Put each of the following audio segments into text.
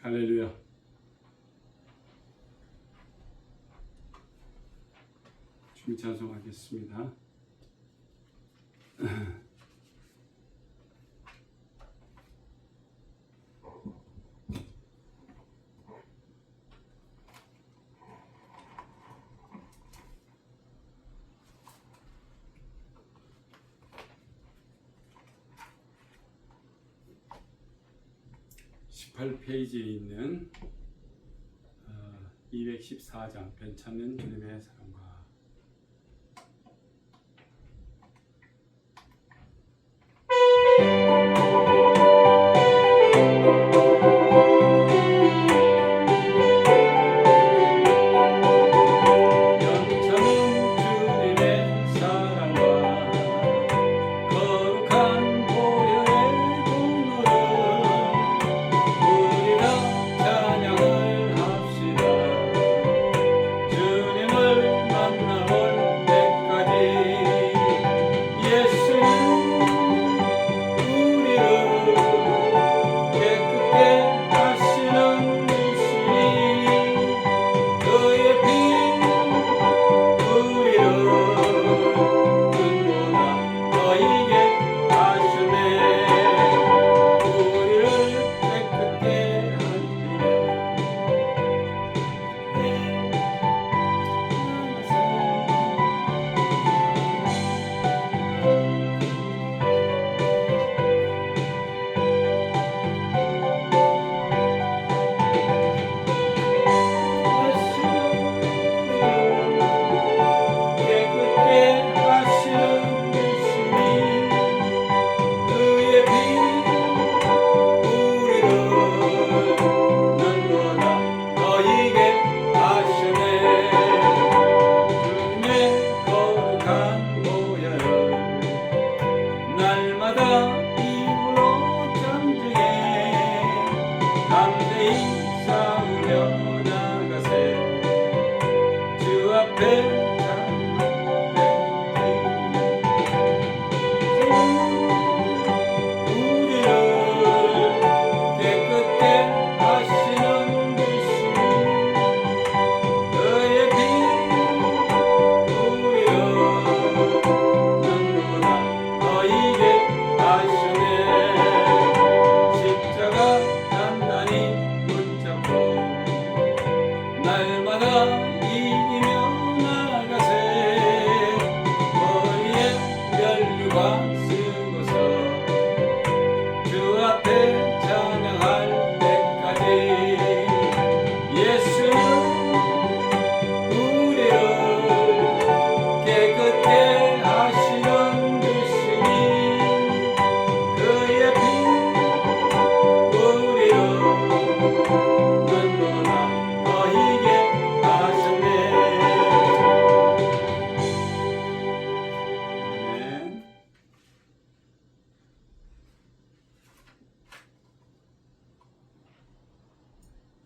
할렐루야. 주님 찬송하겠습니다. 18페이지에 있는 214장 변찮는 주님의 사랑과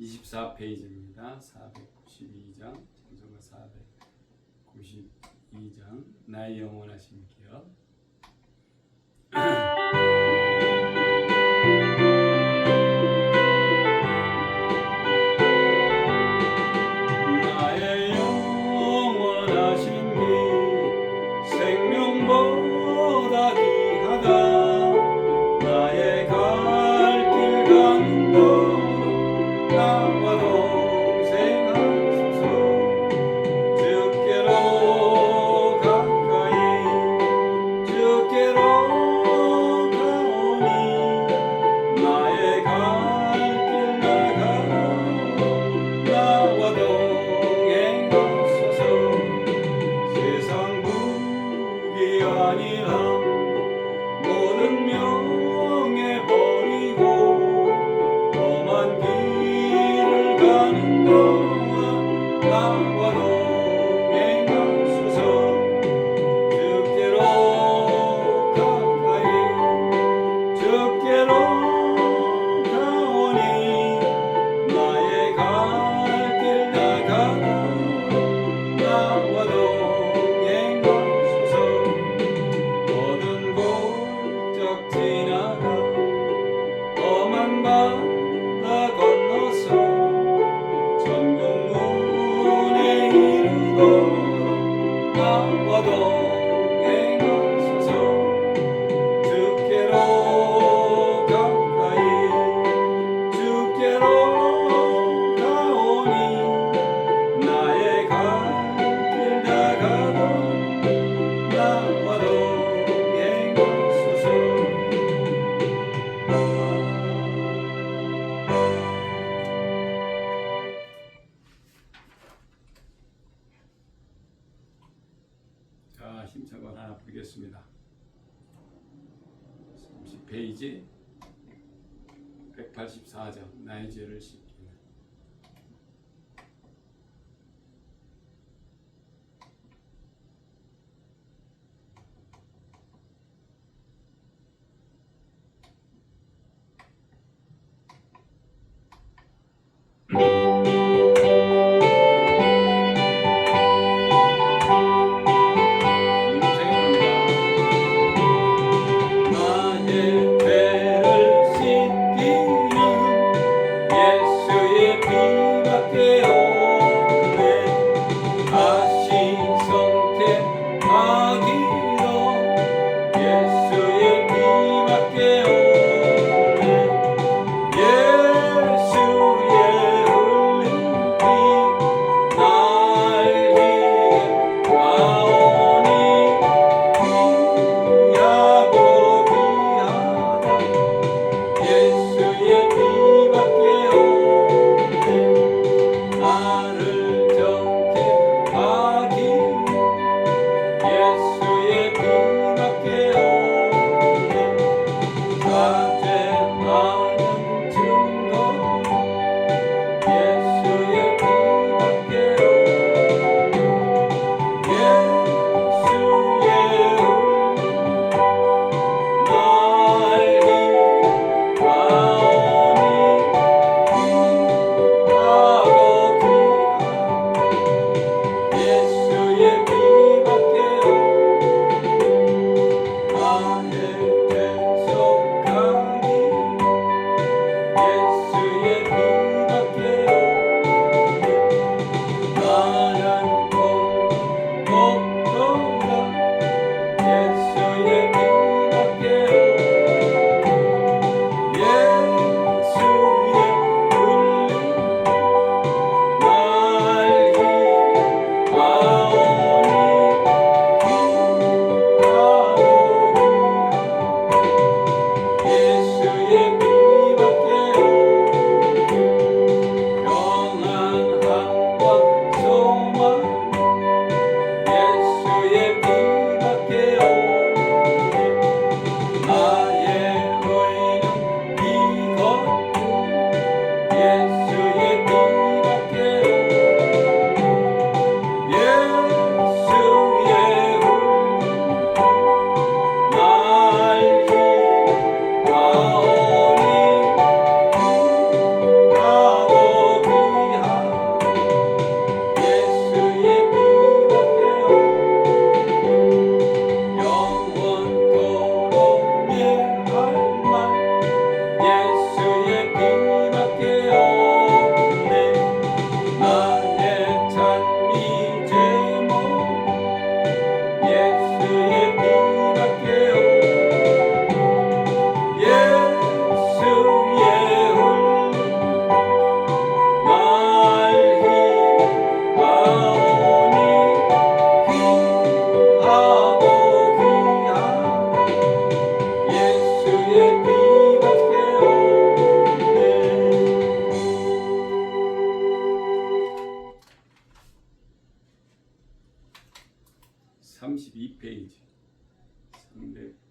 (24페이지입니다) 492장 찬송가 492장 나의 영원하신 기업. 나의 영원하신 길 생명보다 귀하다. 나의 갈 길 가는 길 나와 동행하소서. 주께로 가까이 주께로 가오니 나의 갈 길 나가로 나와 동행하소서. 세상 무기 아니라 모든 명예 버리고 험한 길을 가는 동안 나와 동행하소서. 주께로 가까이 주께로 가오니 나의 보겠습니다. 30페이지 184장 나의 죄를 씻기는.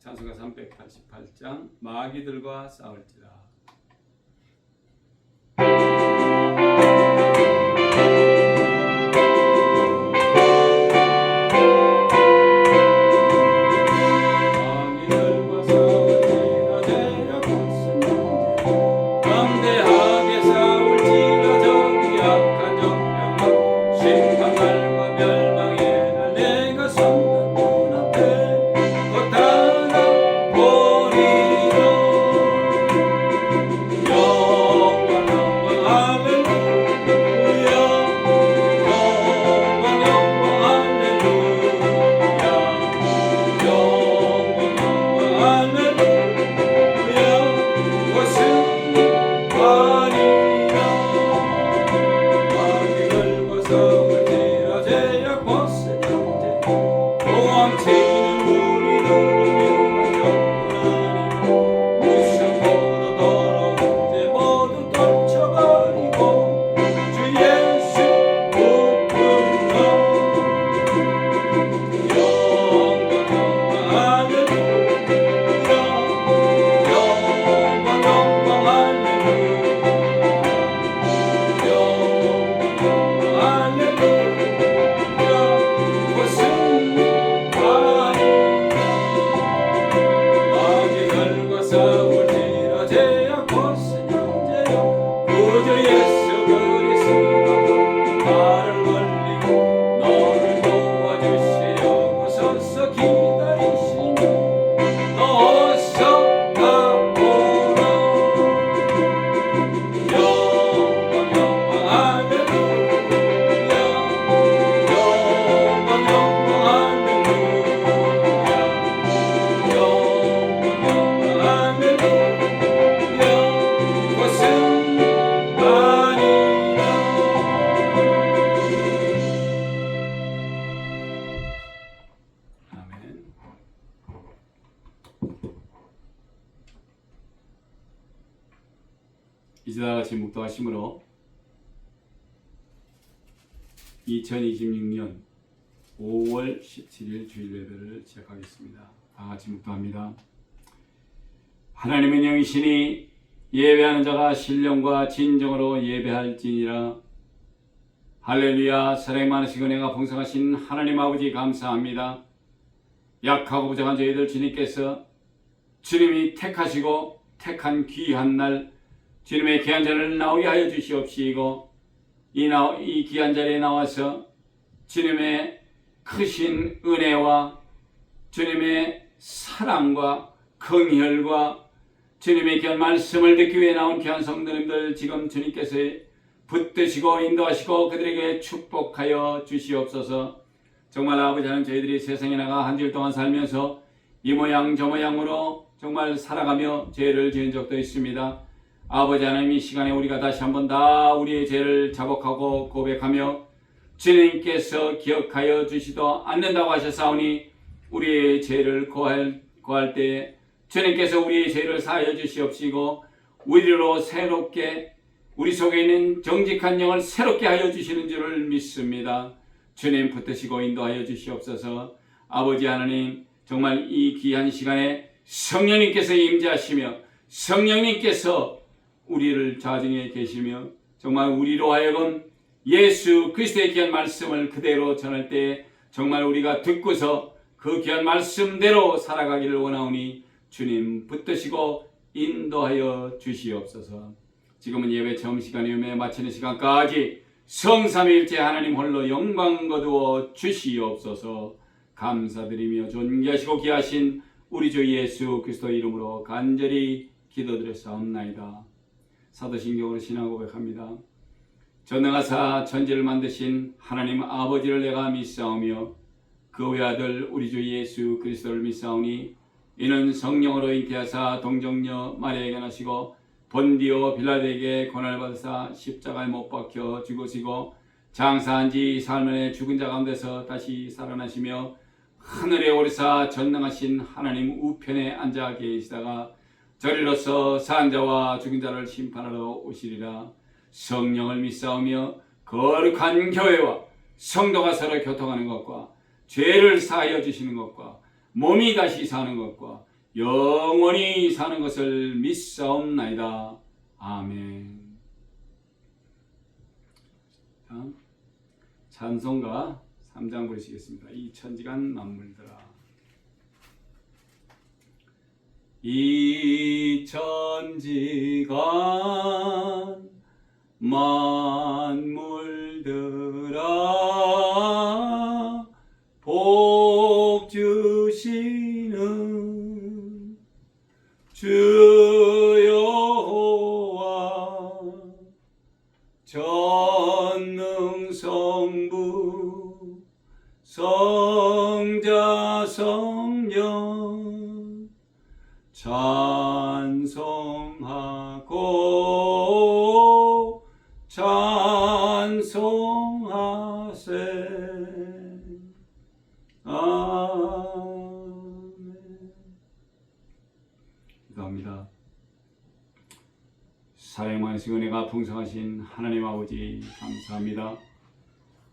찬송가 388장 마귀들과 싸울지라. 묵도하심으로 2026년 5월 17일 주일 예배를 시작하겠습니다. 다 같이 묵도합니다. 하나님은 영이시니 예배하는 자가 신령과 진정으로 예배할지니라. 할렐루야. 사랑이 많으시고 은혜가 풍성하신 하나님 아버지 감사합니다. 약하고 부족한 저희들 주님께서 주님이 택하시고 택한 귀한 날 주님의 귀한 자리를 나오게 하여 주시옵시고 이 귀한 자리에 나와서 주님의 크신 은혜와 주님의 사랑과 긍휼과 주님의 귀한 말씀을 듣기 위해 나온 귀한 성도님들 지금 주님께서 붙드시고 인도하시고 그들에게 축복하여 주시옵소서. 정말 아버지 하나님, 저희들이 세상에 나가 한 주일 동안 살면서 이 모양 저 모양으로 정말 살아가며 죄를 지은 적도 있습니다. 아버지 하나님, 이 시간에 우리가 다시 한번 다 우리의 죄를 자복하고 고백하며 주님께서 기억하여 주시도 않는다고 하셨사오니 우리의 죄를 고할 때에 주님께서 우리의 죄를 사하여 주시옵시고 우리로 새롭게 우리 속에 있는 정직한 영을 새롭게 하여 주시는 줄을 믿습니다. 주님 붙드시고 인도하여 주시옵소서. 아버지 하나님, 정말 이 귀한 시간에 성령님께서 임재하시며 성령님께서 우리를 좌정해 계시며 정말 우리로 하여금 예수 그리스도의 귀한 말씀을 그대로 전할 때 정말 우리가 듣고서 그 귀한 말씀대로 살아가기를 원하오니 주님 붙드시고 인도하여 주시옵소서. 지금은 예배 처음 시간이오며 마치는 시간까지 성삼위일체 하나님 홀로 영광 거두어 주시옵소서. 감사드리며 존귀하시고 귀하신 우리 주 예수 그리스도 이름으로 간절히 기도드렸사옵나이다. 사도신경으로 신앙 고백합니다. 전능하사 천지를 만드신 하나님 아버지를 내가 믿사오며 그 외아들 우리 주 예수 그리스도를 믿사오니 이는 성령으로 잉태하사 동정녀 마리아에게 나시고 본디오 빌라도에게 고난을 받으사 십자가에 못 박혀 죽으시고 장사한 지 사흘 만에 죽은 자 가운데서 다시 살아나시며 하늘에 오르사 전능하신 하나님 우편에 앉아 계시다가 저리로서 산 자와 죽은 자를 심판하러 오시리라. 성령을 믿사오며 거룩한 교회와 성도가 서로 교통하는 것과 죄를 사하여 주시는 것과 몸이 다시 사는 것과 영원히 사는 것을 믿사옵나이다. 아멘. 다음 찬송가 3장 부르시겠습니다. 이 천지간 만물들아. 이 천지간 만물들아 복 주시는 주 여호와 전능성부 성자 성령 찬송하고 찬송하세. 아멘. 기도합니다. 사랑의 많으시고 은혜가 풍성하신 하나님 아버지 감사합니다.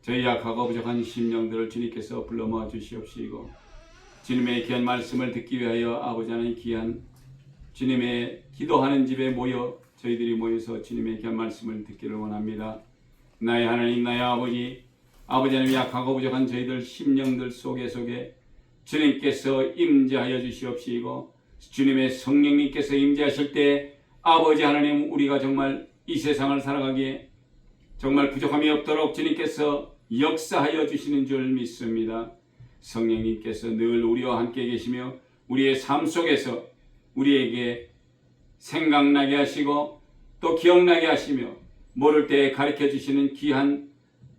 저희 약하고 부족한 심령들을 주님께서 불러 모아 주시옵시고 주님의 귀한 말씀을 듣기 위하여 아버지 하나님 귀한 주님의 기도하는 집에 모여 저희들이 모여서 주님의 귀한 말씀을 듣기를 원합니다. 나의 하나님, 나의 아버지 하나님, 약하고 부족한 저희들 심령들 속에 주님께서 임재하여 주시옵시고 주님의 성령님께서 임재하실 때 아버지 하나님, 우리가 정말 이 세상을 살아가기에 정말 부족함이 없도록 주님께서 역사하여 주시는 줄 믿습니다. 성령님께서 늘 우리와 함께 계시며 우리의 삶 속에서 우리에게 생각나게 하시고 또 기억나게 하시며 모를 때 가르쳐 주시는 귀한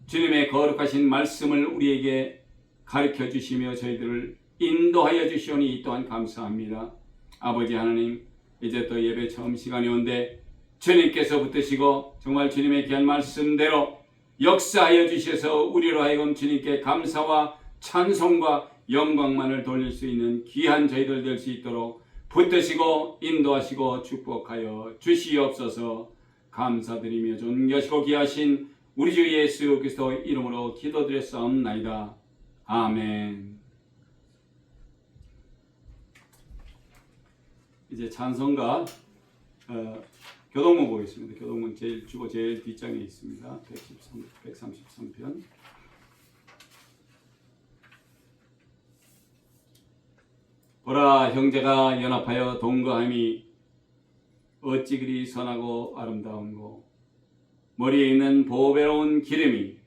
주님의 거룩하신 말씀을 우리에게 가르쳐 주시며 저희들을 인도하여 주시오니 이 또한 감사합니다. 아버지 하나님, 이제 또 예배 처음 시간이 온데 주님께서 붙드시고 정말 주님의 귀한 말씀대로 역사하여 주셔서 우리로 하여금 주님께 감사와 찬송과 영광만을 돌릴 수 있는 귀한 저희들 될 수 있도록 붙드시고 인도하시고 축복하여 주시옵소서. 감사드리며 존귀하시고 귀하신 우리 주 예수 그리스도 이름으로 기도드렸사옵나이다. 아멘. 이제 찬송가 교동문 보겠습니다. 교동문 제일 주보 제일 뒷장에 있습니다. 133편. 보라, 형제가 연합하여 동거함이 어찌 그리 선하고 아름다운고, 머리에 있는 보배로운 기름이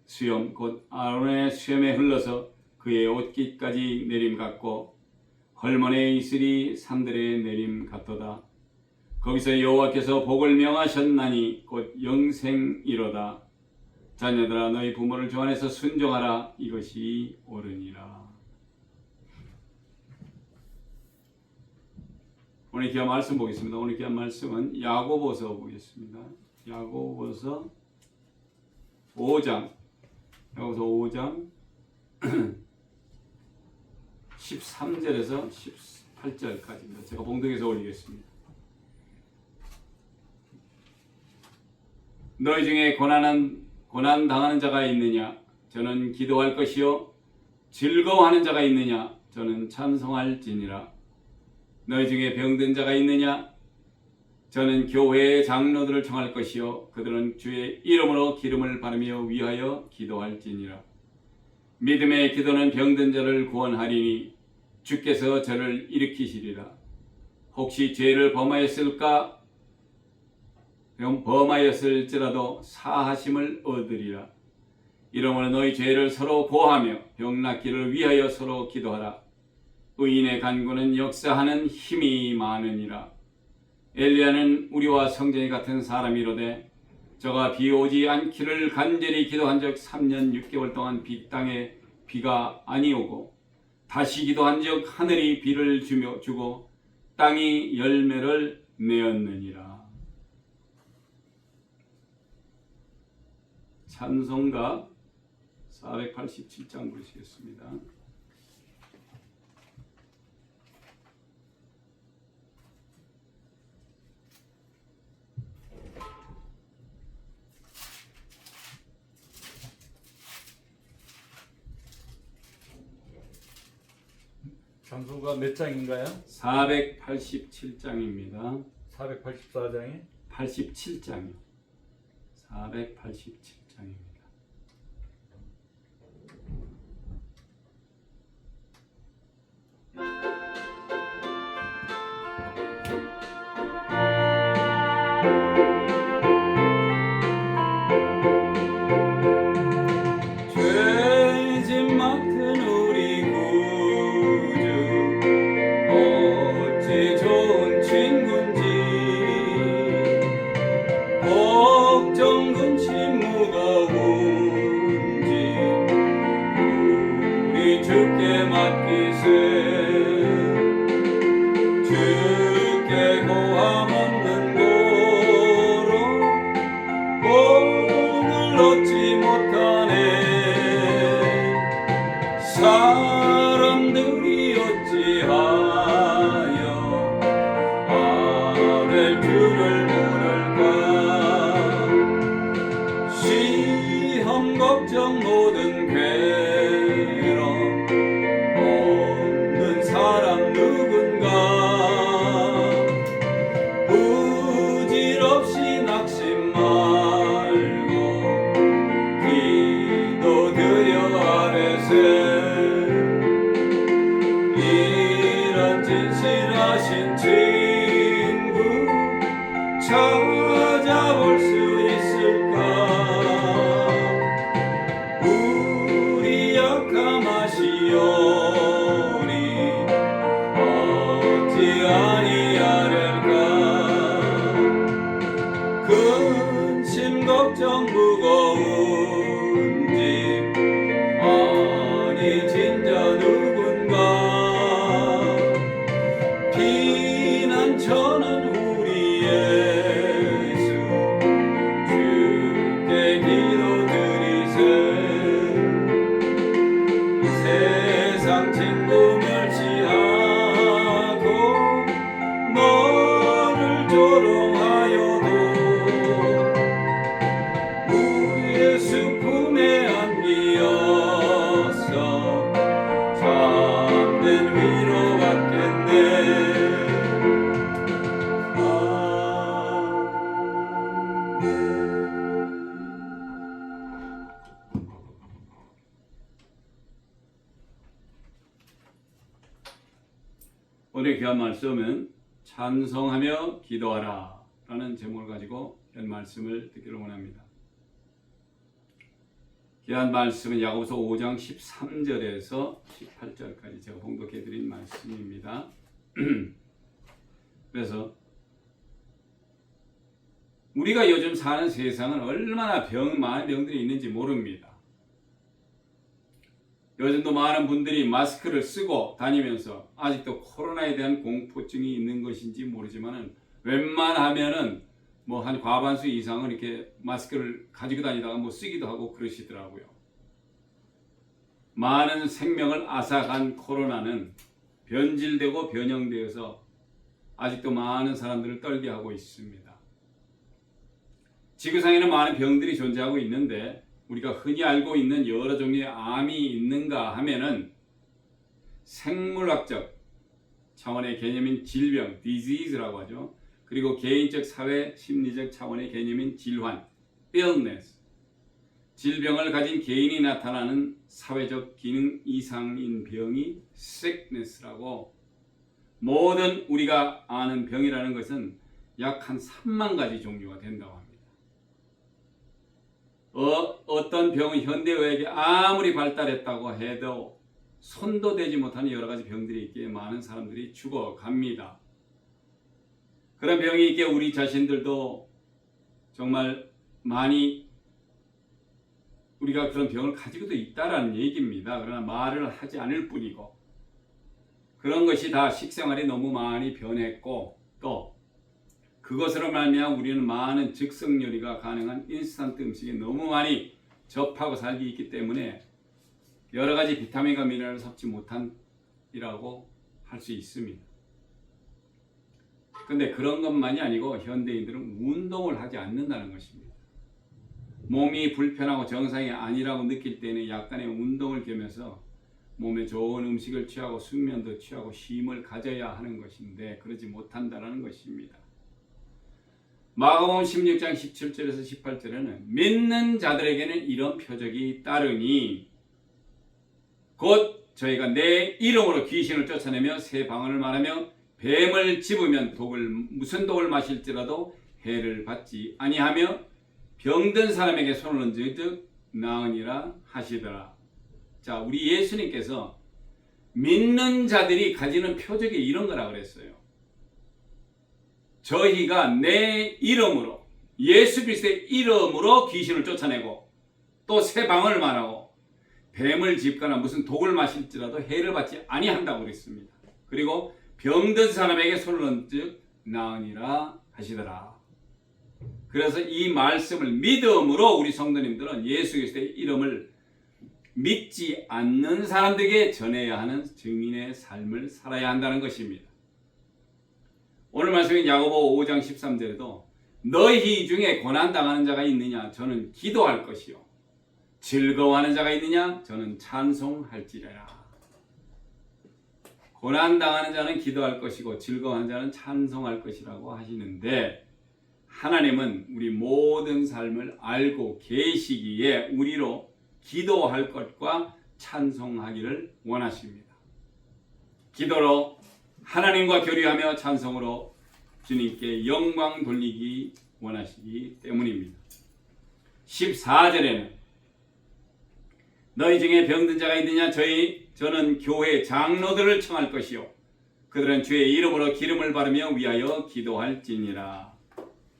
수염 곧 아론의 수염에 흘러서 그의 옷깃까지 내림 같고, 헐몬의 이슬이 산들의 내림 같도다. 거기서 여호와께서 복을 명하셨나니 곧 영생이로다. 자녀들아, 너희 부모를 주 안에서 순종하라. 이것이 옳으니라. 오늘 귀한 말씀 보겠습니다. 오늘 귀한 말씀은 야고보서 보겠습니다. 야고보서 5장 13절에서 18절까지입니다. 제가 봉독해서 올리겠습니다. 너희 중에 고난 당하는 자가 있느냐? 저는 기도할 것이요. 즐거워하는 자가 있느냐? 저는 찬송할지니라. 너희 중에 병든 자가 있느냐? 저는 교회의 장로들을 청할 것이요. 그들은 주의 이름으로 기름을 바르며 위하여 기도할지니라. 믿음의 기도는 병든 자를 구원하리니 주께서 저를 일으키시리라. 혹시 죄를 범하였을지라도 사하심을 얻으리라. 이러므로 너희 죄를 서로 고하며 병 낫기를 위하여 서로 기도하라. 의인의 간구는 역사하는 힘이 많으니라. 엘리야는 우리와 성전이 같은 사람이로되 저가 비 오지 않기를 간절히 기도한 적 3년 6개월 동안 땅에 비가 아니오고, 다시 기도한 적 하늘이 비를 주고 땅이 열매를 내었느니라. 찬송가 487장 보시겠습니다. 찬송가 몇 장인가요? 487장입니다. 484장에 87장이요. 487장입니다. 죄짐 맡은 우리 구주 어찌 좋은 친구인지, 걱정 근심 무거운지 우리 주께 맡기세. 주께 고함 없는 고로 복을 얻지 못하네. 사람들이 어찌하여 아랠 줄을 모를까. 시험 걱정 모든 괴로움 없는 사람 누군가. 부질없이 낙심 말고 기도드려 아뢰세. 이런 진실하신 친구 찾아볼 수 있을까. 우리 약함하시오니 어찌 아니하릴까. 근심 걱정 무거운 짐 아니 진짜 누군가. 피난처는 우리 예수 주께 기도드리세. 이 세상 친구 멸시하고 너를 조롱하여도 오늘 귀한 말씀은 찬송하며 기도하라 라는 제목을 가지고 현 말씀을 듣기를 원합니다. 귀한 말씀은 야고보서 5장 13절에서 18절까지 제가 봉독해 드린 말씀입니다. 그래서 우리가 요즘 사는 세상은 얼마나 많은 병들이 있는지 모릅니다. 요즘도 많은 분들이 마스크를 쓰고 다니면서 아직도 코로나에 대한 공포증이 있는 것인지 모르지만은 웬만하면은 뭐 한 과반수 이상은 이렇게 마스크를 가지고 다니다가 뭐 쓰기도 하고 그러시더라고요. 많은 생명을 앗아간 코로나는 변질되고 변형되어서 아직도 많은 사람들을 떨게 하고 있습니다. 지구상에는 많은 병들이 존재하고 있는데 우리가 흔히 알고 있는 여러 종류의 암이 있는가 하면은 생물학적 차원의 개념인 질병, disease라고 하죠. 그리고 개인적, 사회, 심리적 차원의 개념인 질환, illness. 질병을 가진 개인이 나타나는 사회적 기능 이상인 병이 sickness라고, 모든 우리가 아는 병이라는 것은 약 한 3만 가지 종류가 된다고 합니다. 어떤 병은 현대의학이 아무리 발달했다고 해도 손도 대지 못하는 여러 가지 병들이 있기에 많은 사람들이 죽어갑니다. 그런 병이 있기에 우리 자신들도 정말 많이 우리가 그런 병을 가지고도 있다라는 얘기입니다. 그러나 말을 하지 않을 뿐이고, 그런 것이 다 식생활이 너무 많이 변했고, 또 그것으로 말미암아 우리는 많은 즉석 요리가 가능한 인스턴트 음식에 너무 많이 접하고 살기 있기 때문에 여러 가지 비타민과 미네랄을 섭취 못한이라고 할 수 있습니다. 근데 그런 것만이 아니고 현대인들은 운동을 하지 않는다는 것입니다. 몸이 불편하고 정상이 아니라고 느낄 때는 약간의 운동을 겸해서 몸에 좋은 음식을 취하고 숙면도 취하고 쉼을 가져야 하는 것인데 그러지 못한다는 것입니다. 마가복음 16장 17절에서 18절에는 믿는 자들에게는 이런 표적이 따르니 곧 저희가 내 이름으로 귀신을 쫓아내며 새 방언을 말하며 뱀을 집으면 무슨 독을 마실지라도 해를 받지 아니하며 병든 사람에게 손을 얹은즉 나으니라 하시더라. 자, 우리 예수님께서 믿는 자들이 가지는 표적이 이런 거라 그랬어요. 저희가 내 이름으로, 예수 그리스도의 이름으로 귀신을 쫓아내고 또 새 방언을 말하고 뱀을 짚거나 무슨 독을 마실지라도 해를 받지 아니한다고 그랬습니다. 그리고 병든 사람에게 손을 얹즉 나으니라 하시더라. 그래서 이 말씀을 믿음으로 우리 성도님들은 예수 그리스도의 이름을 믿지 않는 사람들에게 전해야 하는 증인의 삶을 살아야 한다는 것입니다. 오늘 말씀인 야고보 5장 13절에도 너희 중에 고난당하는 자가 있느냐? 저는 기도할 것이요. 즐거워하는 자가 있느냐? 저는 찬송할지라. 고난당하는 자는 기도할 것이고 즐거워하는 자는 찬송할 것이라고 하시는데, 하나님은 우리 모든 삶을 알고 계시기에 우리로 기도할 것과 찬송하기를 원하십니다. 기도로 하나님과 교류하며 찬송으로 주님께 영광 돌리기 원하시기 때문입니다. 14절에는 너희 중에 병든 자가 있느냐? 저는 교회 장로들을 청할 것이요 그들은 주의 이름으로 기름을 바르며 위하여 기도할지니라.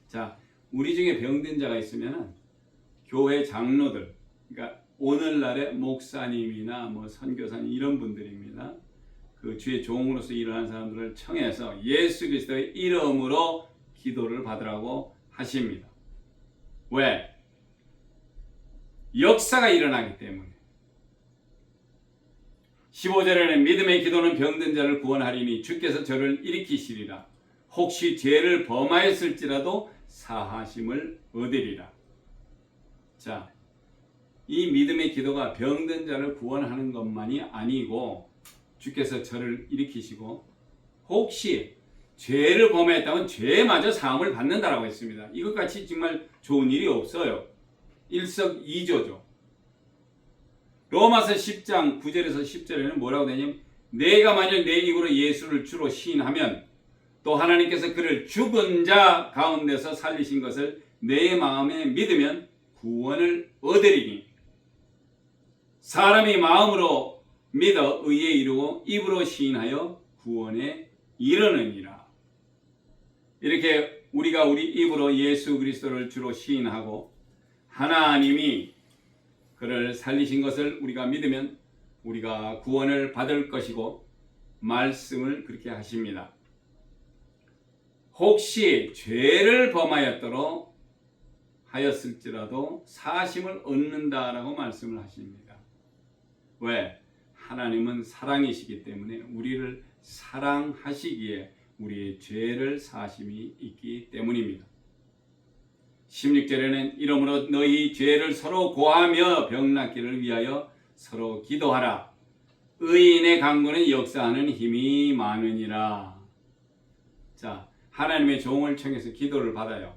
자, 우리 중에 병든 자가 있으면 교회 장로들, 그러니까 오늘날의 목사님이나 뭐 선교사님 이런 분들입니다. 그 주의 종으로서 일하는 사람들을 청해서 예수 그리스도의 이름으로 기도를 받으라고 하십니다. 왜? 역사가 일어나기 때문에. 15절에는 믿음의 기도는 병든 자를 구원하리니 주께서 저를 일으키시리라. 혹시 죄를 범하였을지라도 사하심을 얻으리라. 자, 이 믿음의 기도가 병든 자를 구원하는 것만이 아니고 주께서 저를 일으키시고 혹시 죄를 범했다면 죄마저 사함을 받는다라고 했습니다. 이것같이 정말 좋은 일이 없어요. 일석이조죠. 로마서 10장 9절에서 10절에는 뭐라고 되냐면 내가 만약 내 입으로 예수를 주로 시인하면 또 하나님께서 그를 죽은 자 가운데서 살리신 것을 내 마음에 믿으면 구원을 얻으리니 사람이 마음으로 믿어 의에 이르고 입으로 시인하여 구원에 이르느니라. 이렇게 우리가 우리 입으로 예수 그리스도를 주로 시인하고 하나님이 그를 살리신 것을 우리가 믿으면 우리가 구원을 받을 것이고 말씀을 그렇게 하십니다. 혹시 죄를 범하였더러 하였을지라도 사심을 얻는다라고 말씀을 하십니다. 왜? 하나님은 사랑이시기 때문에 우리를 사랑하시기에 우리의 죄를 사심이 있기 때문입니다. 16절에는 이러므로 너희 죄를 서로 고하며 병낫기를 위하여 서로 기도하라. 의인의 강구는 역사하는 힘이 많으니라. 자, 하나님의 종을 청해서 기도를 받아요.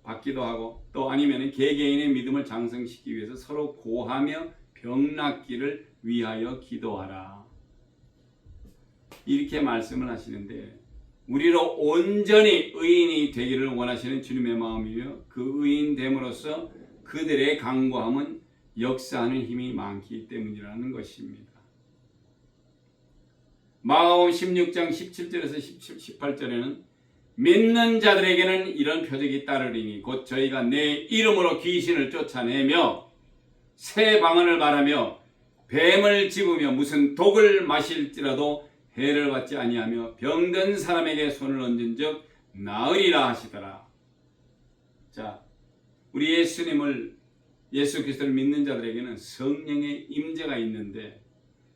받기도 하고 또 아니면 개개인의 믿음을 장성시키기 위해서 서로 고하며 병낫기를 위하여 기도하라. 이렇게 말씀을 하시는데 우리로 온전히 의인이 되기를 원하시는 주님의 마음이며 그 의인됨으로써 그들의 강구함은 역사하는 힘이 많기 때문이라는 것입니다. 마가복음 16장 17절에서 18절에는 믿는 자들에게는 이런 표적이 따르리니 곧 저희가 내 이름으로 귀신을 쫓아내며 새 방언을 말하며 뱀을 집으며 무슨 독을 마실지라도 해를 받지 아니하며 병든 사람에게 손을 얹은 적 나으리라 하시더라. 자, 우리 예수 그리스도를 믿는 자들에게는 성령의 임재가 있는데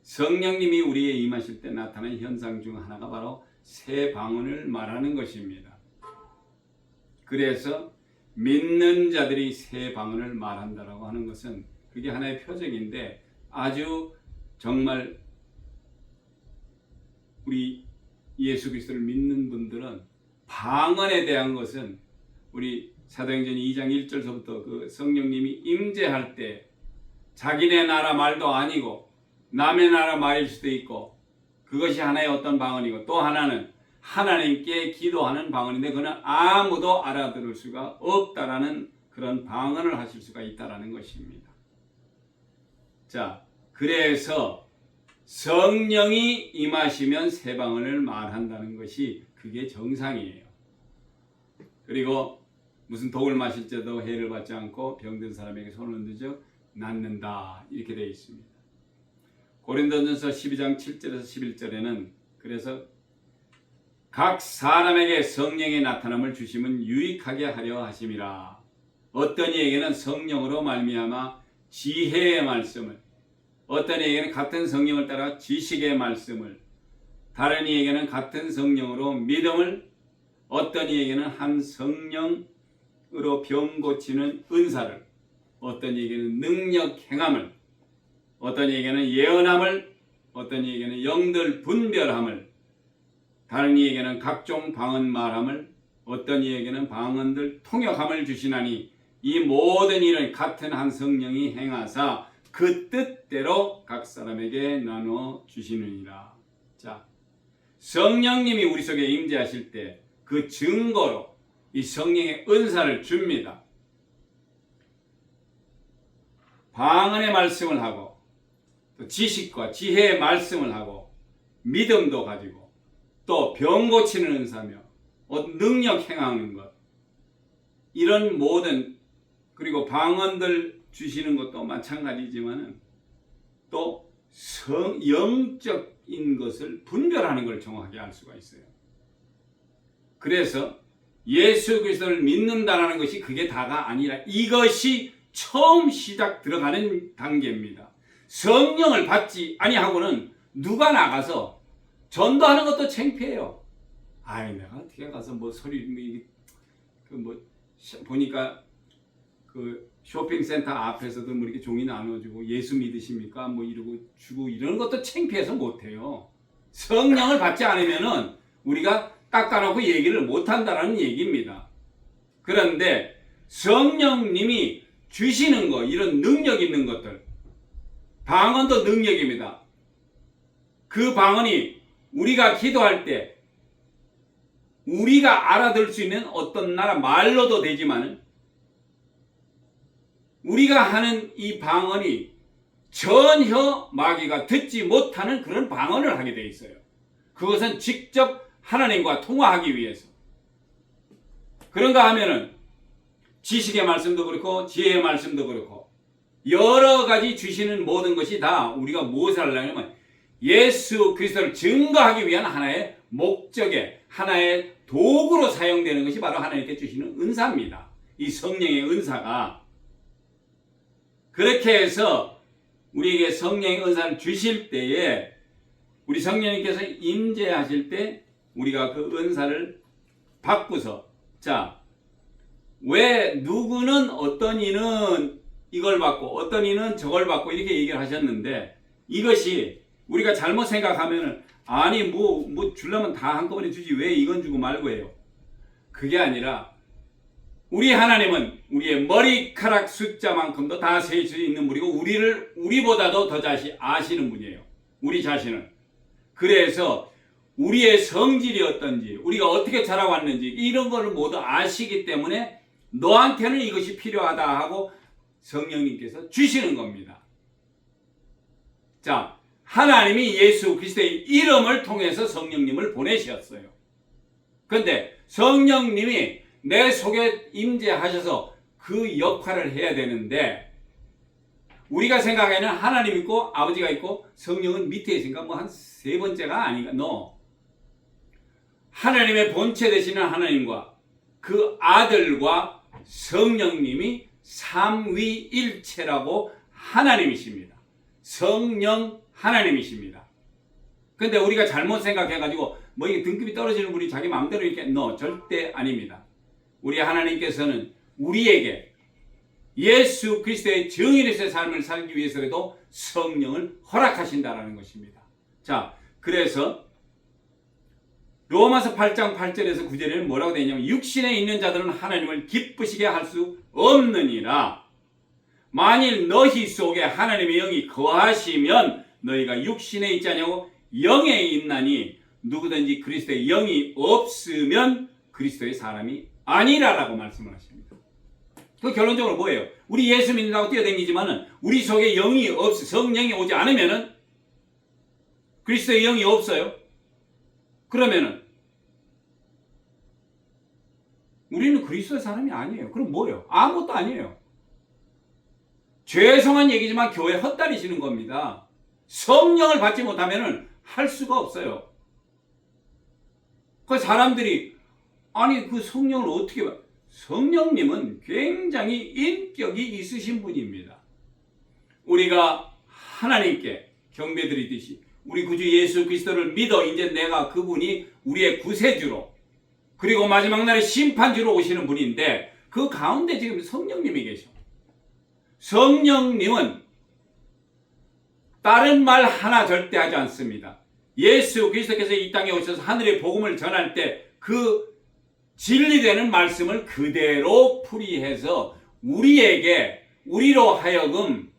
성령님이 우리에 임하실 때 나타나는 현상 중 하나가 바로 새 방언을 말하는 것입니다. 그래서 믿는 자들이 새 방언을 말한다라고 하는 것은 그게 하나의 표적인데 아주 정말 우리 예수 그리스도를 믿는 분들은 방언에 대한 것은 우리 사도행전 2장 1절서부터 그 성령님이 임재할 때 자기네 나라 말도 아니고 남의 나라 말일 수도 있고 그것이 하나의 어떤 방언이고 또 하나는 하나님께 기도하는 방언인데 그는 아무도 알아들을 수가 없다라는 그런 방언을 하실 수가 있다라는 것입니다. 자, 그래서 성령이 임하시면 새 방언을 말한다는 것이 그게 정상이에요. 그리고 무슨 독을 마실 때도 해를 받지 않고 병든 사람에게 손을 얹은 적 낫는다 이렇게 되어 있습니다. 고린도전서 12장 7절에서 11절에는 그래서 각 사람에게 성령의 나타남을 주심은 유익하게 하려 하심이라. 어떤 이에게는 성령으로 말미암아 지혜의 말씀을, 어떤 이에게는 같은 성령을 따라 지식의 말씀을, 다른 이에게는 같은 성령으로 믿음을, 어떤 이에게는 한 성령으로 병 고치는 은사를, 어떤 이에게는 능력 행함을, 어떤 이에게는 예언함을, 어떤 이에게는 영들 분별함을, 다른 이에게는 각종 방언 말함을, 어떤 이에게는 방언들 통역함을 주시나니 이 모든 일은 같은 한 성령이 행하사 그 뜻대로 각 사람에게 나눠 주시느니라. 자, 성령님이 우리 속에 임재하실 때 그 증거로 이 성령의 은사를 줍니다. 방언의 말씀을 하고 또 지식과 지혜의 말씀을 하고 믿음도 가지고 또 병 고치는 은사며 능력 행하는 것, 이런 모든, 그리고 방언들 주시는 것도 마찬가지지만은 또 영적인 것을 분별하는 걸 정확하게 알 수가 있어요. 그래서 예수 그리스도를 믿는다라는 것이 그게 다가 아니라 이것이 처음 시작 들어가는 단계입니다. 성령을 받지 아니하고는 누가 나가서 전도하는 것도 창피해요. 아이, 내가 어떻게 가서 뭐 소리 보니까 그 쇼핑센터 앞에서도 뭐 이렇게 종이 나눠주고 예수 믿으십니까? 뭐 이러고 주고 이런 것도 창피해서 못해요. 성령을 받지 않으면은 우리가 닦아놓고 얘기를 못한다는 얘기입니다. 그런데 성령님이 주시는 거, 이런 능력 있는 것들, 방언도 능력입니다. 그 방언이 우리가 기도할 때 우리가 알아들 수 있는 어떤 나라 말로도 되지만 우리가 하는 이 방언이 전혀 마귀가 듣지 못하는 그런 방언을 하게 되어 있어요. 그것은 직접 하나님과 통화하기 위해서. 그런가 하면은 지식의 말씀도 그렇고 지혜의 말씀도 그렇고 여러 가지 주시는 모든 것이 다 우리가 무엇을 하려면 예수 그리스도를 증거하기 위한 하나의 목적의 하나의 도구로 사용되는 것이 바로 하나님께 주시는 은사입니다. 이 성령의 은사가. 그렇게 해서 우리에게 성령의 은사를 주실 때에 우리 성령님께서 임재하실 때 우리가 그 은사를 받고서 자, 왜 누구는 어떤 이는 이걸 받고 어떤 이는 저걸 받고 이렇게 얘기를 하셨는데 이것이 우리가 잘못 생각하면은 아니 뭐 주려면 다 한꺼번에 주지 왜 이건 주고 말고 해요. 그게 아니라 우리 하나님은 우리의 머리카락 숫자만큼도 다 셀 수 있는 분이고 우리보다도 더 잘 아시는 분이에요. 우리 자신을. 그래서 우리의 성질이 어떤지 우리가 어떻게 자라왔는지 이런 거를 모두 아시기 때문에 너한테는 이것이 필요하다 하고 성령님께서 주시는 겁니다. 자, 하나님이 예수 그리스도의 이름을 통해서 성령님을 보내셨어요. 그런데 성령님이 내 속에 임재하셔서 그 역할을 해야 되는데 우리가 생각에는 하나님 있고 아버지가 있고 성령은 밑에 있으니까 뭐 한 세 번째가 아닌가. 하나님의 본체 되시는 하나님과 그 아들과 성령님이 삼위일체라고 하나님이십니다. 성령 하나님이십니다. 근데 우리가 잘못 생각해가지고 뭐 이게 등급이 떨어지는 분이 자기 마음대로 이렇게 절대 아닙니다. 우리 하나님께서는 우리에게 예수 그리스도의 증인으로서의 삶을 살기 위해서라도 성령을 허락하신다라는 것입니다. 자, 그래서 로마서 8장 8절에서 9절에는 뭐라고 되어 있냐면 육신에 있는 자들은 하나님을 기쁘시게 할 수 없느니라. 만일 너희 속에 하나님의 영이 거하시면 너희가 육신에 있지 않냐고 영에 있나니 누구든지 그리스도의 영이 없으면 그리스도의 사람이 아니라라고 말씀을 하십니다. 그 결론적으로 뭐예요? 우리 예수 믿는다고 뛰어다니지만은 우리 속에 영이 성령이 오지 않으면은 그리스도의 영이 없어요. 그러면은 우리는 그리스도의 사람이 아니에요. 그럼 뭐예요? 아무것도 아니에요. 죄송한 얘기지만 교회 헛다리시는 겁니다. 성령을 받지 못하면은 할 수가 없어요. 그 사람들이 아니 그 성령을 어떻게 받? 성령님은 굉장히 인격이 있으신 분입니다. 우리가 하나님께 경배드리듯이 우리 구주 예수 그리스도를 믿어 이제 내가 그분이 우리의 구세주로 그리고 마지막 날에 심판주로 오시는 분인데 그 가운데 지금 성령님이 계셔. 성령님은 다른 말 하나 절대 하지 않습니다. 예수 그리스도께서 이 땅에 오셔서 하늘의 복음을 전할 때 그 진리되는 말씀을 그대로 풀이해서 우리로 하여금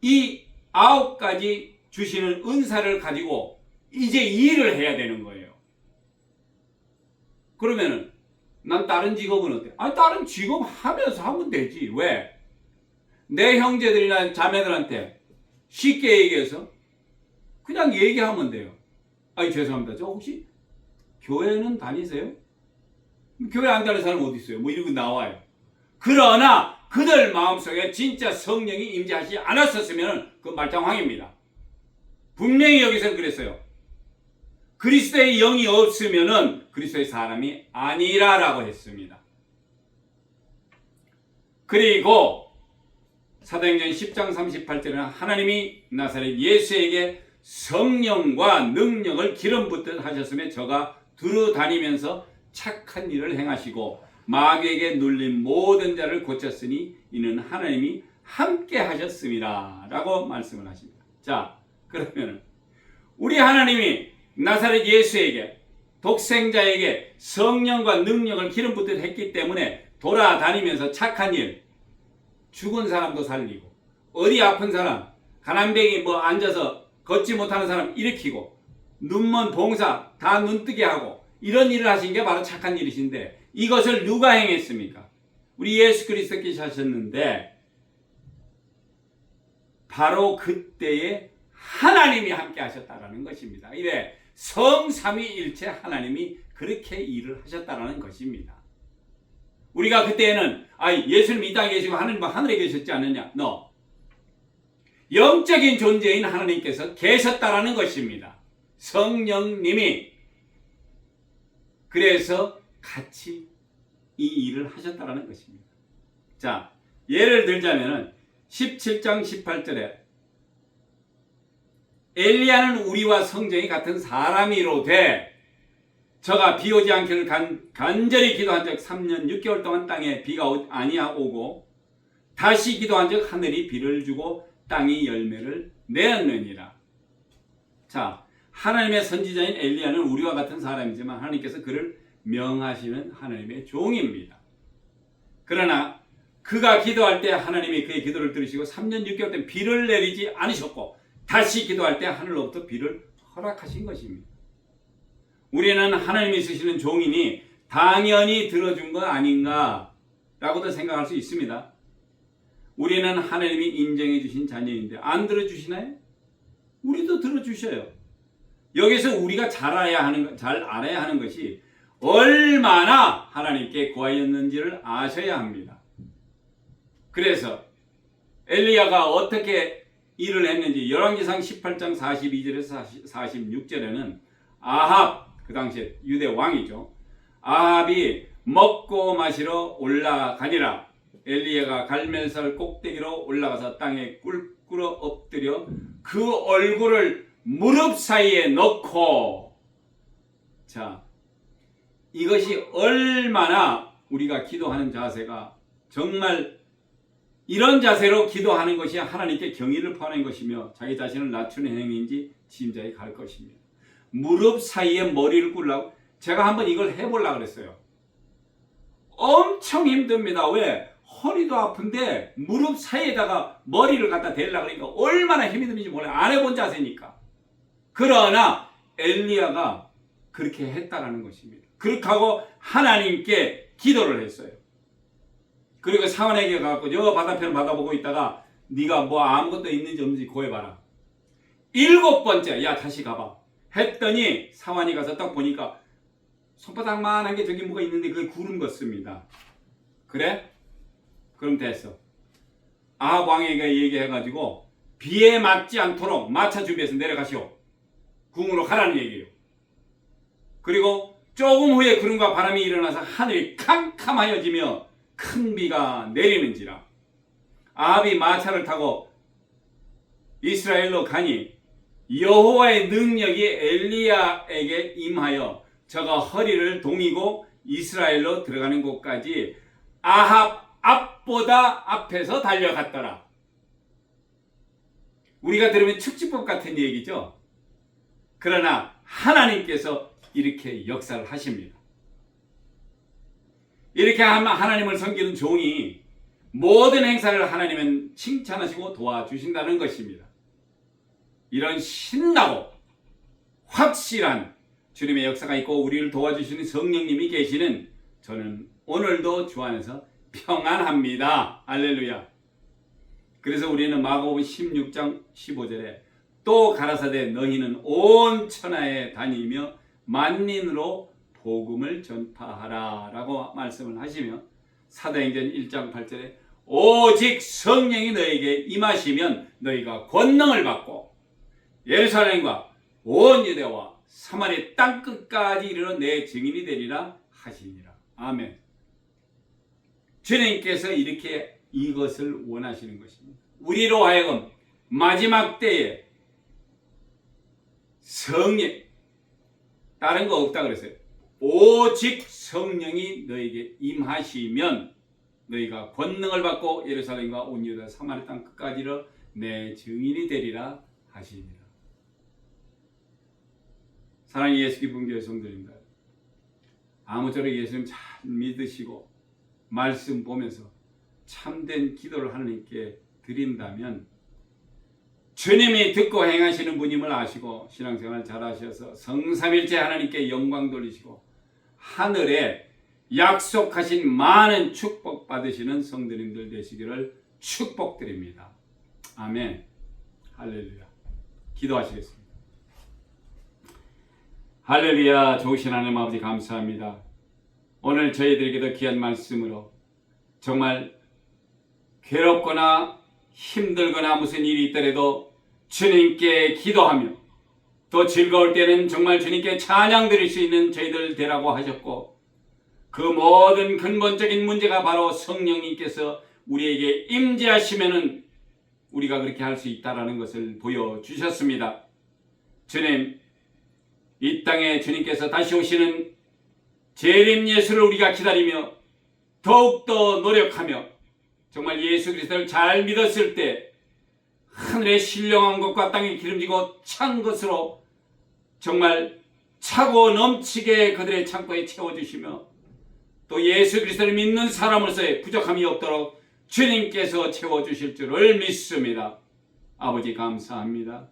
이 9가지 주시는 은사를 가지고 이제 일을 해야 되는 거예요. 그러면은 난 다른 직업은 어때? 아니 다른 직업 하면서 하면 되지. 왜? 내 형제들이나 자매들한테 쉽게 얘기해서 그냥 얘기하면 돼요. 아니 죄송합니다. 저 혹시 교회는 다니세요? 교회 안 다니는 사람 어디 있어요? 뭐 이러고 나와요. 그러나 그들 마음속에 진짜 성령이 임재하지 않았었으면 그 말짱황입니다. 분명히 여기서 그랬어요. 그리스도의 영이 없으면은 그리스도의 사람이 아니라라고 했습니다. 그리고 사도행전 10장 38절에는 하나님이 나사렛 예수에게 성령과 능력을 기름 붓듯 하셨으며 저가 두루 다니면서 착한 일을 행하시고 마귀에게 눌린 모든 자를 고쳤으니 이는 하나님이 함께 하셨습니다 라고 말씀을 하십니다. 자, 그러면 우리 하나님이 나사렛 예수에게 독생자에게 성령과 능력을 기름 붓듯 했기 때문에 돌아다니면서 착한 일, 죽은 사람도 살리고, 어디 아픈 사람, 가난뱅이 뭐 앉아서 걷지 못하는 사람 일으키고, 눈먼 봉사 다 눈뜨게 하고, 이런 일을 하신 게 바로 착한 일이신데, 이것을 누가 행했습니까? 우리 예수 그리스도께서 하셨는데, 바로 그때에 하나님이 함께 하셨다라는 것입니다. 이래 성삼위일체 하나님이 그렇게 일을 하셨다라는 것입니다. 우리가 그때에는 예수님 이 땅에 계시고 하나님 하늘에 계셨지 않느냐? No. 영적인 존재인 하나님께서 계셨다라는 것입니다. 성령님이 그래서 같이 이 일을 하셨다라는 것입니다. 자, 예를 들자면은 17장 18절에 엘리야는 우리와 성정이 같은 사람이로되 저가 비 오지 않기를 간절히 기도한 적 3년 6개월 동안 땅에 비가 아니하오고 다시 기도한 적 하늘이 비를 주고 땅이 열매를 내었느니라. 자, 하나님의 선지자인 엘리야는 우리와 같은 사람이지만 하나님께서 그를 명하시는 하나님의 종입니다. 그러나 그가 기도할 때 하나님이 그의 기도를 들으시고 3년 6개월 동안 비를 내리지 않으셨고 다시 기도할 때 하늘로부터 비를 허락하신 것입니다. 우리는 하나님이 쓰시는 종이니 당연히 들어준 것 아닌가 라고도 생각할 수 있습니다. 우리는 하나님이 인정해 주신 자녀인데 안 들어주시나요? 우리도 들어주셔요. 여기서 우리가 잘 알아야 하는 것이 얼마나 하나님께 구하였는지를 아셔야 합니다. 그래서 엘리야가 어떻게 일을 했는지 열왕기상 18장 42절에서 46절에는 아합, 그 당시에 유대 왕이죠. 아합이 먹고 마시러 올라가니라. 엘리야가 갈멜살 꼭대기로 올라가서 땅에 꿇어 엎드려 그 얼굴을 무릎 사이에 넣고, 자, 이것이 얼마나 우리가 기도하는 자세가 정말 이런 자세로 기도하는 것이 하나님께 경의를 표하는 것이며 자기 자신을 낮추는 행위인지 짐작이 갈 것입니다. 무릎 사이에 머리를 꿇으라고 제가 한번 이걸 해보려고 그랬어요. 엄청 힘듭니다. 왜? 허리도 아픈데 무릎 사이에다가 머리를 갖다 대려고 그러니까 얼마나 힘이 드는지 몰라요. 안 해본 자세니까. 그러나 엘리야가 그렇게 했다라는 것입니다. 그렇게 하고 하나님께 기도를 했어요. 그리고 사원에게 가서 저 바다편을 받아보고 있다가 네가 뭐 아무것도 있는지 없는지 구해봐라. 7번째 야 다시 가봐 했더니 사원이 가서 딱 보니까 손바닥만한 게 저기 뭐가 있는데 그게 구름 같습니다. 그래? 그럼 됐어. 아합 왕에게 얘기해가지고 비에 맞지 않도록 마차 준비해서 내려가시오. 궁으로 가라는 얘기예요. 그리고 조금 후에 구름과 바람이 일어나서 하늘이 캄캄하여지며 큰 비가 내리는지라. 아합이 마차를 타고 이스라엘로 가니 여호와의 능력이 엘리야에게 임하여 저가 허리를 동이고 이스라엘로 들어가는 곳까지 아합 앞보다 앞에서 달려갔더라. 우리가 들으면 축지법 같은 얘기죠. 그러나 하나님께서 이렇게 역사를 하십니다. 이렇게 하면 하나님을 섬기는 종이 모든 행사를 하나님은 칭찬하시고 도와주신다는 것입니다. 이런 신나고 확실한 주님의 역사가 있고 우리를 도와주시는 성령님이 계시는 저는 오늘도 주 안에서 평안합니다. 할렐루야. 그래서 우리는 마가복음 16장 15절에 또 가라사대 너희는 온 천하에 다니며 만민으로 복음을 전파하라 라고 말씀을 하시며 사도행전 1장 8절에 오직 성령이 너에게 임하시면 너희가 권능을 받고 예루살렘과 온 유대와 사마리아 땅끝까지 이르러 내 증인이 되리라 하시니라. 아멘. 주님께서 이렇게 이것을 원하시는 것입니다. 우리로 하여금 마지막 때에 성령 다른 거 없다 그랬어요. 오직 성령이 너에게 임하시면 너희가 권능을 받고 예루살렘과 온 유다 사마리아 땅 끝까지로 내 증인이 되리라 하시니라. 사랑의 예수 기쁨 교회 성도님들, 아무쪼록 예수님 잘 믿으시고 말씀 보면서 참된 기도를 하나님께 드린다면 주님이 듣고 행하시는 분임을 아시고 신앙생활 잘 하셔서 성삼일째 하나님께 영광 돌리시고 하늘에 약속하신 많은 축복 받으시는 성도님들 되시기를 축복드립니다. 아멘. 할렐루야. 기도하시겠습니다. 할렐루야. 좋으신 하나님 아버지 감사합니다. 오늘 저희들에게도 귀한 말씀으로 정말 괴롭거나 힘들거나 무슨 일이 있더라도 주님께 기도하며 또 즐거울 때는 정말 주님께 찬양 드릴 수 있는 저희들 되라고 하셨고 그 모든 근본적인 문제가 바로 성령님께서 우리에게 임재하시면은 우리가 그렇게 할 수 있다라는 것을 보여주셨습니다. 주님, 이 땅에 주님께서 다시 오시는 재림 예수를 우리가 기다리며 더욱더 노력하며 정말 예수 그리스도를 잘 믿었을 때 하늘에 신령한 것과 땅에 기름지고 찬 것으로 정말 차고 넘치게 그들의 창고에 채워주시며 또 예수 그리스도를 믿는 사람으로서의 부족함이 없도록 주님께서 채워주실 줄을 믿습니다. 아버지 감사합니다.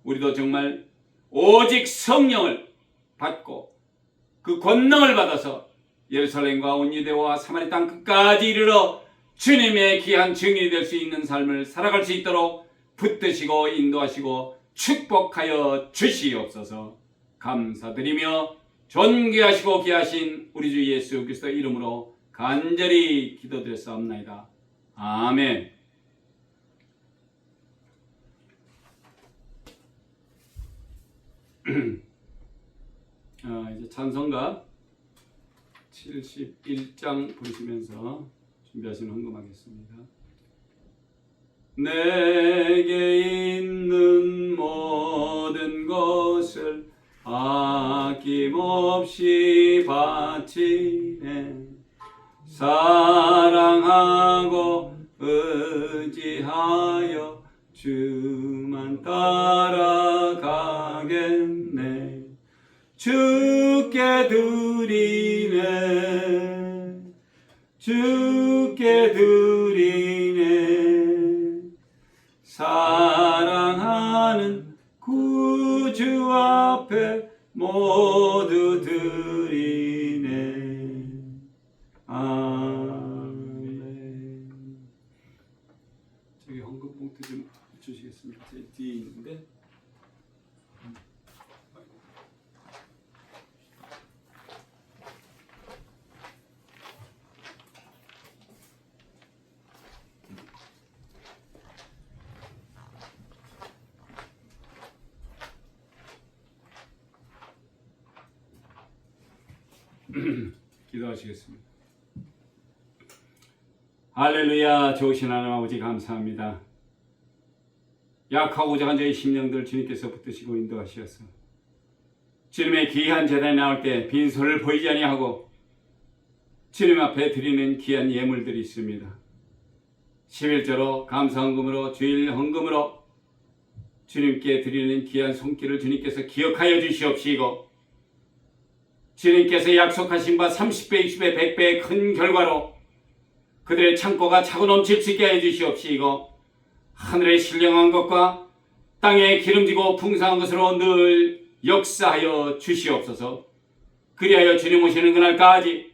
우리도 정말 오직 성령을 받고 그 권능을 받아서 예루살렘과 온 유대와 사마리 땅 끝까지 이르러 주님의 귀한 증인이 될 수 있는 삶을 살아갈 수 있도록 붙드시고 인도하시고 축복하여 주시옵소서. 감사드리며 존귀하시고 귀하신 우리 주 예수 그리스도의 이름으로 간절히 기도드렸사옵나이다. 아멘. 이제 찬송가 71장 부르시면서 준비하시는 헌금하겠습니다. 내게 있는 모든 것을 아낌없이 바치네. 사랑하고 의지하여 주만 따라가겠네. 주께 드리네. 주께 드리네. 사랑하는 구주 앞에 모두 드리네. 아멘. 저기 헌금 봉투 좀 주시겠습니까? 제 뒤에 있는데. 기도하시겠습니다. 할렐루야. 좋으신 하나님 아버지 감사합니다. 약하고 작은 저희 심령들 주님께서 붙드시고 인도하시어서 주님의 귀한 제단에 나올 때 빈손을 보이지 아니하고 주님 앞에 드리는 귀한 예물들이 있습니다. 11조로 감사헌금으로 주일 헌금으로 주님께 드리는 귀한 손길을 주님께서 기억하여 주시옵시고 주님께서 약속하신 바 30배, 60배, 100배의 큰 결과로 그들의 창고가 차고 넘칠 수 있게 해 주시옵시고 하늘에 신령한 것과 땅에 기름지고 풍성한 것으로 늘 역사하여 주시옵소서. 그리하여 주님 오시는 그날까지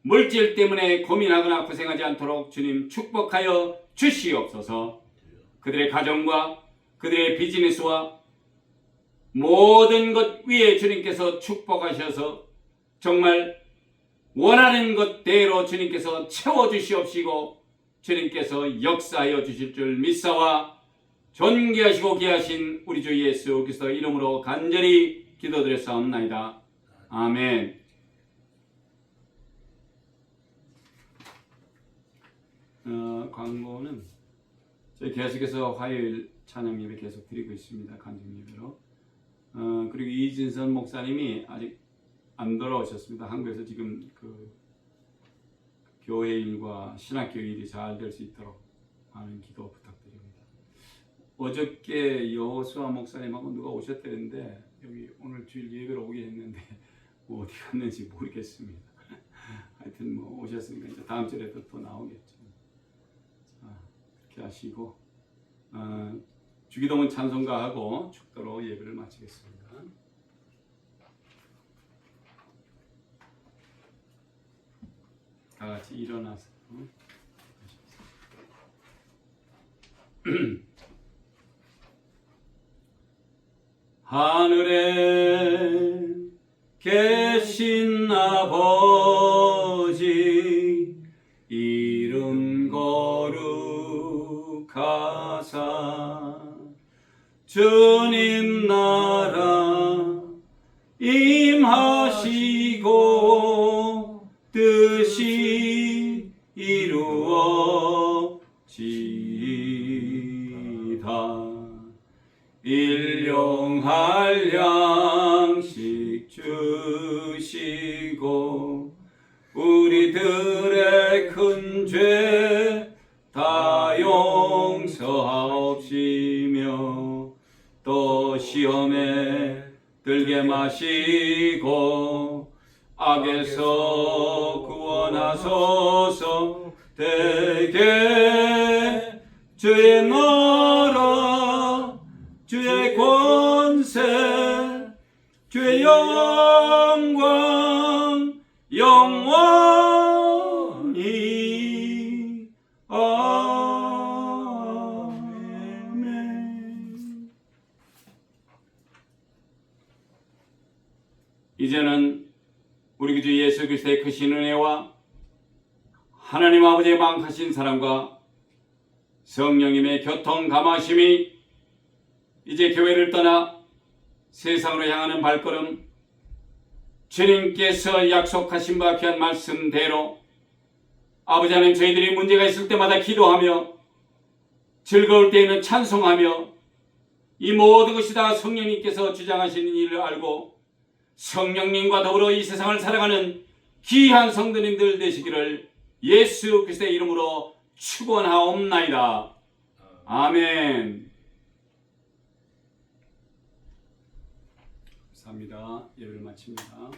물질 때문에 고민하거나 고생하지 않도록 주님 축복하여 주시옵소서. 그들의 가정과 그들의 비즈니스와 모든 것 위에 주님께서 축복하셔서 정말 원하는 것대로 주님께서 채워주시옵시고 주님께서 역사하여 주실 줄 믿사와 존귀하시고 귀하신 우리 주 예수 그리스도 이름으로 간절히 기도드렸사옵나이다. 아멘. 광고는 저희 계속해서 화요일 찬양 예배 계속 드리고 있습니다. 간증 예배로. 그리고 이진선 목사님이 아직 안 돌아오셨습니다. 한국에서 지금 그 교회 일과 신학교 일이 잘 될 수 있도록 많은 기도 부탁드립니다. 어저께 여호수아 목사님하고 누가 오셨다는데 여기 오늘 주일 예배로 오게 했는데 어디 갔는지 모르겠습니다. 하여튼 뭐 오셨으니까 이제 다음 주에도 또 나오겠죠. 자, 그렇게 하시고 주기도문 찬송가하고 축도로 예배를 마치겠습니다. 다 같이 일어나서 하늘에 계신 아버지 이름 거룩하사 주님 나라 임하시고 뜻이 이루어지이다. 일용할 양식 주시고 우리들의 큰 죄 다 용서하옵시며 또 시험에 들게 마시고 악에서 구원하소서. 대개 주의 나라 주의 권세 주의 영광 영원히 아멘. 이제는 우리 주 예수 그리스도의 크신 은혜와 하나님 아버지의 망하신 사랑과 성령님의 교통 감화심이 이제 교회를 떠나 세상으로 향하는 발걸음 주님께서 약속하신 바 귀한 말씀대로 아버지 하나님 저희들이 문제가 있을 때마다 기도하며 즐거울 때에는 찬송하며 이 모든 것이 다 성령님께서 주장하시는 일을 알고 성령님과 더불어 이 세상을 살아가는 귀한 성도님들 되시기를 예수 그리스도의 이름으로 축원하옵나이다. 아멘. 감사합니다. 예배를 마칩니다.